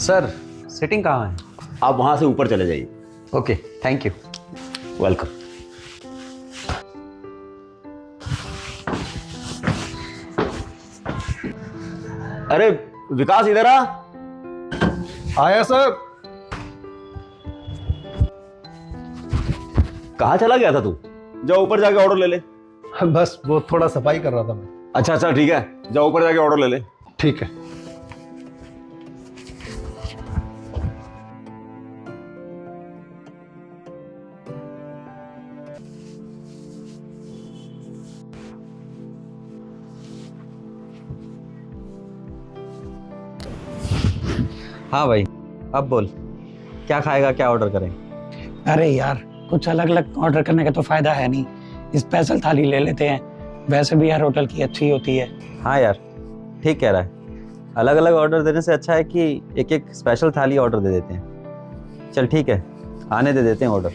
Sir sitting कहाँ है? आप वहां से ऊपर चले जाइए। Okay, thank you. वेलकम। अरे विकास इधर आ। आया सर। कहाँ चला गया था तू? जाओ ऊपर जाके ऑर्डर ले ले। बस वो थोड़ा सफाई कर रहा था मैं। अच्छा अच्छा ठीक है, जाओ ऊपर जाके ऑर्डर ले ले। ठीक है। हाँ भाई, अब बोल, क्या खाएगा, क्या ऑर्डर करें? अरे यार, कुछ अलग अलग ऑर्डर करने का तो फायदा है नहीं, स्पेशल थाली ले लेते हैं। वैसे भी यार होटल की अच्छी होती है। हाँ यार, ठीक कह रहा है। अलग अलग ऑर्डर देने से अच्छा है कि एक एक स्पेशल थाली ऑर्डर दे देते हैं। चल ठीक है, आने दे देते हैं ऑर्डर।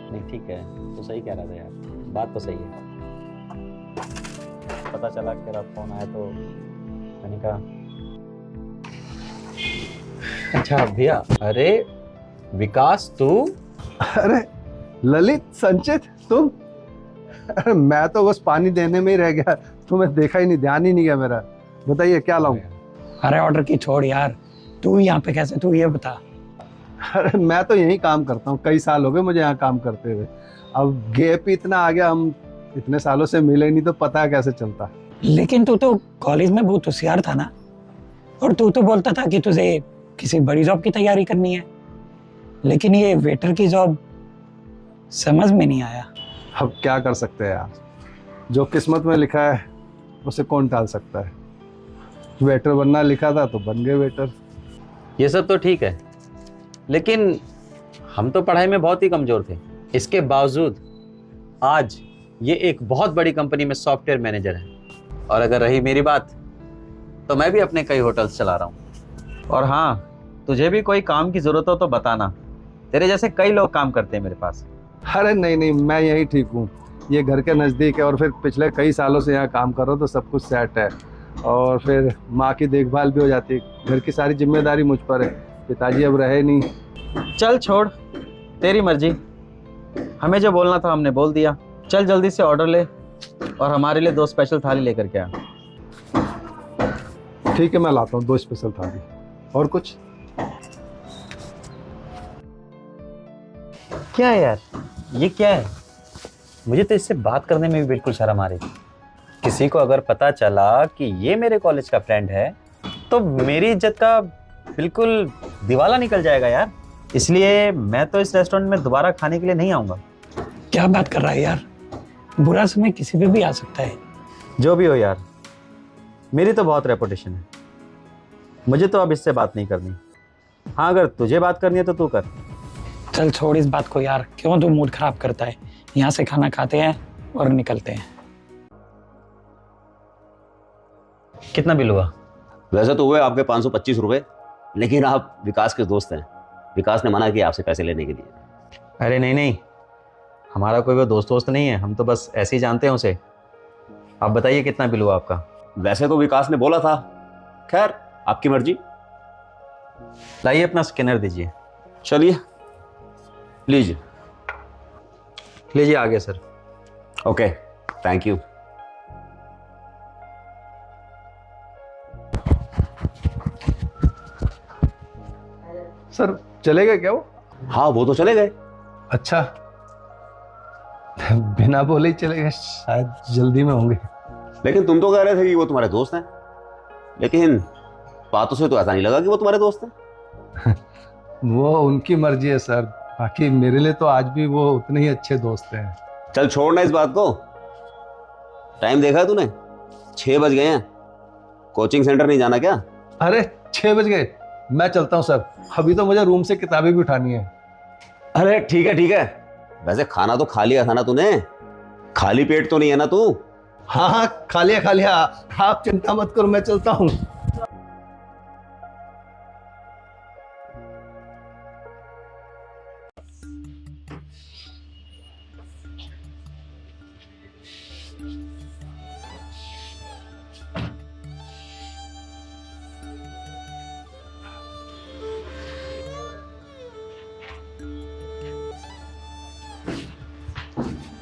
नहीं ठीक है, तो सही कह रहा था यार, बात तो सही है। पता चला कि तेरा फोन आया तो मैंने कहा अच्छा भैया। अरे विकास तू? अरे ललित, संचित, तुम? अरे मैं तो बस पानी देने में ही रह गया, तुम्हें देखा ही नहीं, ध्यान ही नहीं गया मेरा। बताइए क्या लाऊं? अरे ऑर्डर की छोड़ यार, तू यहाँ पे कैसे, तू ये बता। अरे मैं तो यही काम करता हूँ, कई साल हो गए मुझे यहाँ काम करते हुए। अब गैप ही इतना आ गया, हम इतने सालों से मिले नहीं तो पता है कैसे चलता। लेकिन तू तो कॉलेज में बहुत होशियार था ना, और तू तो बोलता था कि तुझे किसी बड़ी जॉब की तैयारी करनी है, लेकिन ये वेटर की जॉब समझ में नहीं आया। अब क्या कर सकते हैं यार, जो किस्मत में लिखा है उसे कौन टाल सकता है। वेटर बनना लिखा था तो बन गए वेटर। ये सब तो ठीक है, लेकिन हम तो पढ़ाई में बहुत ही कमजोर थे। इसके बावजूद आज ये एक बहुत बड़ी कंपनी में सॉफ्टवेयर मैनेजर है। और अगर रही मेरी बात, तो मैं भी अपने कई होटल्स चला रहा हूँ। और हाँ, तुझे भी कोई काम की जरूरत हो तो बताना, तेरे जैसे कई लोग काम करते हैं मेरे पास। अरे नहीं नहीं, मैं यही ठीक हूँ, ये घर के नज़दीक है और फिर पिछले कई सालों से यहाँ काम कर रहा हूँ तो सब कुछ सेट है। और फिर माँ की देखभाल भी हो जाती है, घर की सारी जिम्मेदारी मुझ पर है, पिताजी अब रहे नहीं। चल छोड़, तेरी मर्जी। हमें जो बोलना था हमने बोल दिया। चल जल्दी से ऑर्डर ले और हमारे लिए 2 स्पेशल थाली लेकर के आ। ठीक है, मैं लाता हूँ 2 स्पेशल थाली। और कुछ? क्या है यार, ये क्या है? मुझे तो इससे बात करने में भी बिल्कुल शर्म आ रही थी। किसी को अगर पता चला कि ये मेरे कॉलेज का फ्रेंड है तो मेरी इज्जत का बिल्कुल दिवाला निकल जाएगा यार। इसलिए मैं तो इस रेस्टोरेंट में दोबारा खाने के लिए नहीं आऊंगा। क्या बात कर रहा है यार, बुरा समय किसी पे भी आ सकता है। जो भी हो यार, मेरी तो बहुत रेपुटेशन है, मुझे तो अब इससे बात नहीं करनी। हाँ, अगर तुझे बात करनी है तो तू कर। चल छोड़ इस बात को यार, क्यों तू मूड खराब करता है। यहाँ से खाना खाते हैं और निकलते हैं। कितना बिल हुआ? वैसे तो हुए आपके 525 रुपए, लेकिन आप विकास के दोस्त हैं, विकास ने मना किया आपसे पैसे लेने के लिए। अरे नहीं नहीं, हमारा कोई वो दोस्त नहीं है, हम तो बस ऐसे ही जानते हैं उसे। आप बताइए कितना बिल हुआ आपका? वैसे तो विकास ने बोला था, खैर आपकी मर्जी। लाइए अपना स्कैनर दीजिए। चलिए लीजिए। लीजिए आगे sir. Okay, thank you. Sir चले गए क्या वो? हाँ वो तो चले गए। अच्छा, बिना बोले ही चले गए, शायद जल्दी में होंगे। लेकिन तुम तो कह रहे थे कि वो तुम्हारे दोस्त हैं, लेकिन बातों से तो ऐसा नहीं लगा कि वो तुम्हारे दोस्त हैं। वो उनकी मर्जी है सर, बाकी मेरे लिए तो आज भी वो उतने ही अच्छे दोस्त हैं। चल छोड़ना इस बात को। टाइम देखा है तूने? 6 बज गए हैं। कोचिंग सेंटर नहीं जाना क्या? अरे 6 बज गए, मैं चलता हूँ सर, अभी तो मुझे रूम से किताबें भी उठानी है। अरे ठीक है ठीक है, वैसे खाना तो खा लिया था ना तूने? खाली पेट तो नहीं है ना तू? हाँ हाँ, खा लिया खा लिया, आप चिंता मत करो, मैं चलता हूँ।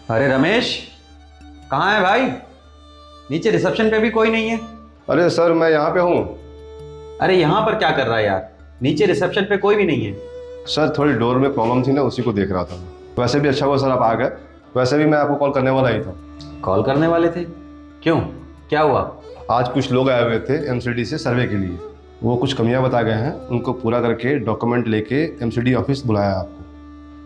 अरे रमेश, कहाँ है भाई? नीचे रिसेप्शन पे भी कोई नहीं है। अरे सर मैं यहाँ पे हूँ। अरे यहाँ पर क्या कर रहा है यार? नीचे रिसेप्शन पे कोई भी नहीं है। सर थोड़ी डोर में प्रॉब्लम थी ना, उसी को देख रहा था। वैसे भी अच्छा हुआ सर आप आ गए, वैसे भी मैं आपको कॉल करने वाला ही था। कॉल करने वाले थे? क्यों, क्या हुआ? आज कुछ लोग आए हुए थे एमसीडी से सर्वे के लिए। वो कुछ कमियां बता गए हैं, उनको पूरा करके डॉक्यूमेंट लेके एमसीडी ऑफिस बुलाया आपको।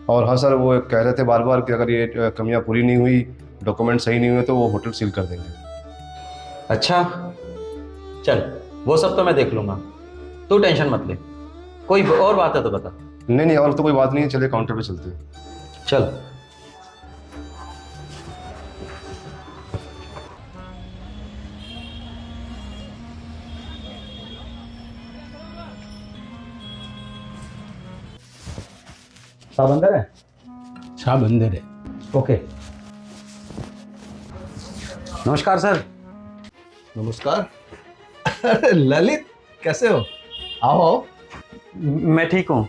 और हाँ सर, वो कह रहे थे बार बार कि अगर ये कमियां पूरी नहीं हुई, डॉक्यूमेंट सही नहीं हुए, तो वो होटल सील कर देंगे। अच्छा चल, वो सब तो मैं देख लूंगा, तू टेंशन मत ले। कोई और बात है तो बता। नहीं और तो कोई बात नहीं है, चलिए काउंटर पे चलते हैं। चल। साहब अंदर है? साहब अंदर है। ओके। नमस्कार सर। नमस्कार। अरे ललित, कैसे हो? आओ। मैं ठीक हूँ।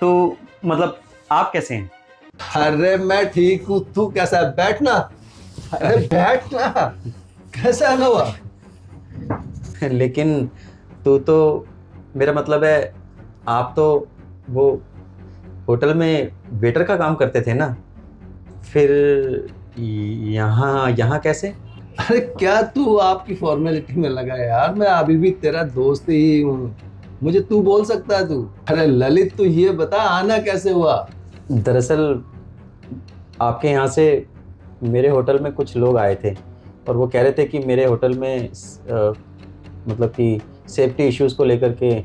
तो मतलब आप कैसे हैं? अरे मैं ठीक हूँ, तू कैसा है? बैठना। अरे बैठना। कैसा है हुआ? लेकिन तू तो, मेरा मतलब है आप तो वो होटल में वेटर का काम करते थे ना, फिर यहाँ कैसे? अरे क्या तू आपकी फॉर्मेलिटी में लगा यार, मैं अभी भी तेरा दोस्त ही हूँ, मुझे तू बोल सकता है तू। अरे ललित, तू ये बता आना कैसे हुआ? दरअसल आपके यहाँ से मेरे होटल में कुछ लोग आए थे और वो कह रहे थे कि मेरे होटल में मतलब कि सेफ्टी इश्यूज को लेकर के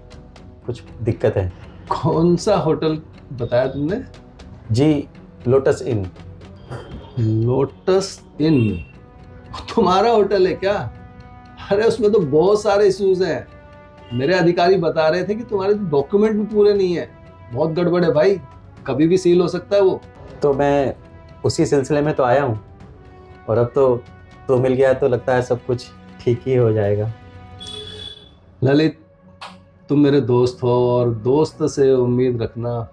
कुछ दिक्कत है। कौन सा होटल बताया तुमने? जी, लोटस इन। लोटस इन तुम्हारा होटल है क्या? अरे उसमें तो बहुत सारे इश्यूज हैं। मेरे अधिकारी बता रहे थे कि तुम्हारे डॉक्यूमेंट भी पूरे नहीं है, बहुत गड़बड़ है भाई, कभी भी सील हो सकता है वो। तो मैं उसी सिलसिले में तो आया हूँ, और अब तो मिल गया है, तो लगता है सब कुछ ठीक ही हो जाएगा। ललित, तुम मेरे दोस्त हो और दोस्त से उम्मीद रखना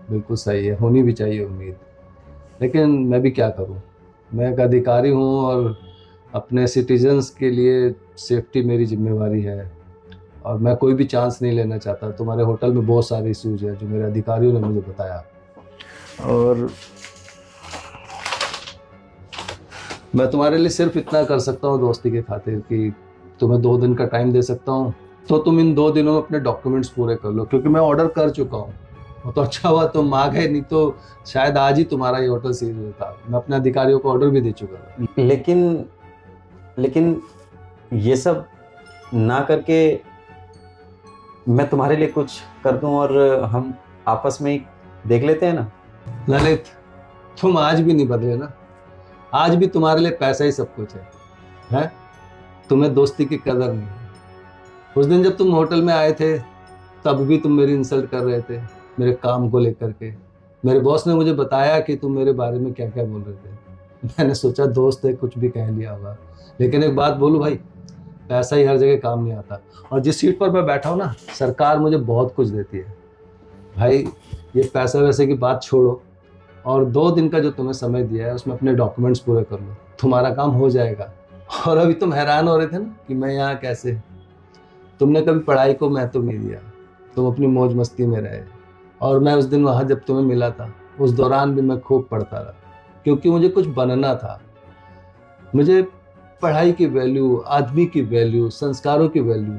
बिल्कुल सही है, होनी भी चाहिए उम्मीद। लेकिन मैं भी क्या करूं, मैं एक अधिकारी हूं और अपने सिटीजन्स के लिए सेफ्टी मेरी जिम्मेवारी है, और मैं कोई भी चांस नहीं लेना चाहता। तुम्हारे होटल में बहुत सारे इश्यूज हैं जो मेरे अधिकारियों ने मुझे बताया, और मैं तुम्हारे लिए सिर्फ इतना कर सकता हूँ दोस्ती के खातिर कि तुम्हें 2 दिन का टाइम दे सकता हूँ। तो तुम इन 2 दिनों में अपने डॉक्यूमेंट्स पूरे कर लो, क्योंकि मैं ऑर्डर कर चुका हूँ। वो तो अच्छा हुआ तुम आ गए, नहीं तो शायद आज ही तुम्हारा ये होटल सील होता। मैं अपने अधिकारियों को ऑर्डर भी दे चुका था। लेकिन ये सब ना करके मैं तुम्हारे लिए कुछ कर दूं और हम आपस में ही देख लेते हैं ना। ललित, तुम आज भी नहीं बदले ना, आज भी तुम्हारे लिए पैसा ही सब कुछ है? तुम्हें दोस्ती की कदर नहीं है। उस दिन जब तुम होटल में आए थे तब भी तुम मेरी इंसल्ट कर रहे थे मेरे काम को लेकर के। मेरे बॉस ने मुझे बताया कि तुम मेरे बारे में क्या क्या बोल रहे थे। मैंने सोचा दोस्त है, कुछ भी कह लिया होगा। लेकिन एक बात बोलूं भाई, पैसा ही हर जगह काम नहीं आता, और जिस सीट पर मैं बैठा हूँ ना, सरकार मुझे बहुत कुछ देती है भाई। ये पैसा वैसे की बात छोड़ो, और 2 दिन का जो तुम्हें समय दिया है उसमें अपने डॉक्यूमेंट्स पूरे कर लो, तुम्हारा काम हो जाएगा। और अभी तुम हैरान हो रहे थे ना कि मैं यहाँ कैसे, तुमने कभी पढ़ाई को महत्व नहीं दिया, तुम अपनी मौज मस्ती में रहे। और मैं उस दिन वहाँ जब तुम्हें मिला था, उस दौरान भी मैं खूब पढ़ता रहा, क्योंकि मुझे कुछ बनना था। मुझे पढ़ाई की वैल्यू, आदमी की वैल्यू, संस्कारों की वैल्यू,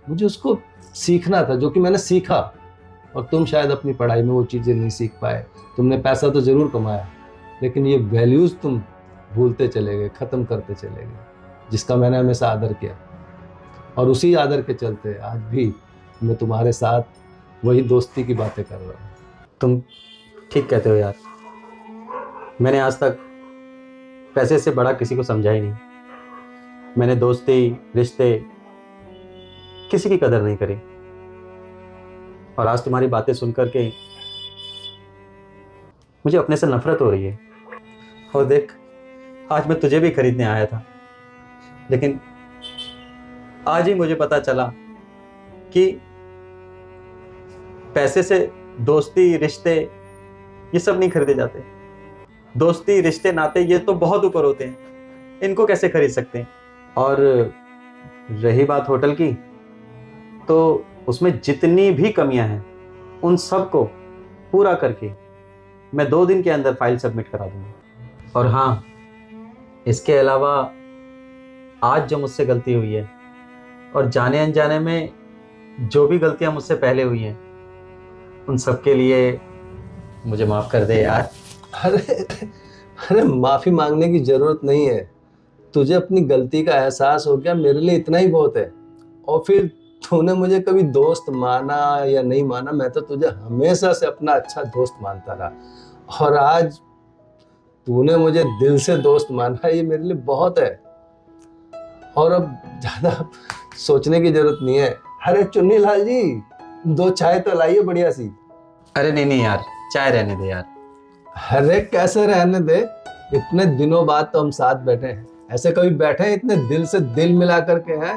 मुझे उसको सीखना था, जो कि मैंने सीखा। और तुम शायद अपनी पढ़ाई में वो चीज़ें नहीं सीख पाए। तुमने पैसा तो ज़रूर कमाया, लेकिन ये वैल्यूज़ तुम भूलते चले गए, ख़त्म करते चले गए, जिसका मैंने हमेशा आदर किया। और उसी आदर के चलते आज भी मैं तुम्हारे साथ वही दोस्ती की बातें कर रहा हूँ। तुम ठीक कहते हो यार, मैंने आज तक पैसे से बड़ा किसी को समझा ही नहीं। मैंने दोस्ती, रिश्ते, किसी की कदर नहीं करी। और आज तुम्हारी बातें सुनकर के मुझे अपने से नफरत हो रही है। और देख, आज मैं तुझे भी खरीदने आया था, लेकिन आज ही मुझे पता चला कि पैसे से दोस्ती, रिश्ते, ये सब नहीं खरीदे जाते। दोस्ती रिश्ते नाते ये तो बहुत ऊपर होते हैं, इनको कैसे खरीद सकते हैं। और रही बात होटल की, तो उसमें जितनी भी कमियां हैं उन सबको पूरा करके मैं 2 दिन के अंदर फाइल सबमिट करा दूंगा। और हाँ, इसके अलावा आज जो मुझसे गलती हुई है और जाने अनजाने में जो भी गलतियां मुझसे पहले हुई हैं, उन सब के लिए मुझे माफ कर दे यार। अरे माफी मांगने की जरूरत नहीं है। तुझे अपनी गलती का एहसास हो गया, मेरे लिए इतना ही बहुत है। और फिर तूने मुझे कभी दोस्त माना या नहीं माना, मैं तो तुझे हमेशा से अपना अच्छा दोस्त मानता रहा, और आज तूने मुझे दिल से दोस्त माना, ये मेरे लिए बहुत है। और अब ज्यादा सोचने की जरूरत नहीं है। अरे चुन्नी लाल जी, 2 चाय तो लाइए बढ़िया सी। अरे नहीं नहीं यार, चाय रहने दे यार। अरे कैसे रहने दे, इतने दिनों बाद तो हम साथ बैठे हैं, ऐसे कभी बैठे हैं इतने दिल से दिल मिला करके हैं।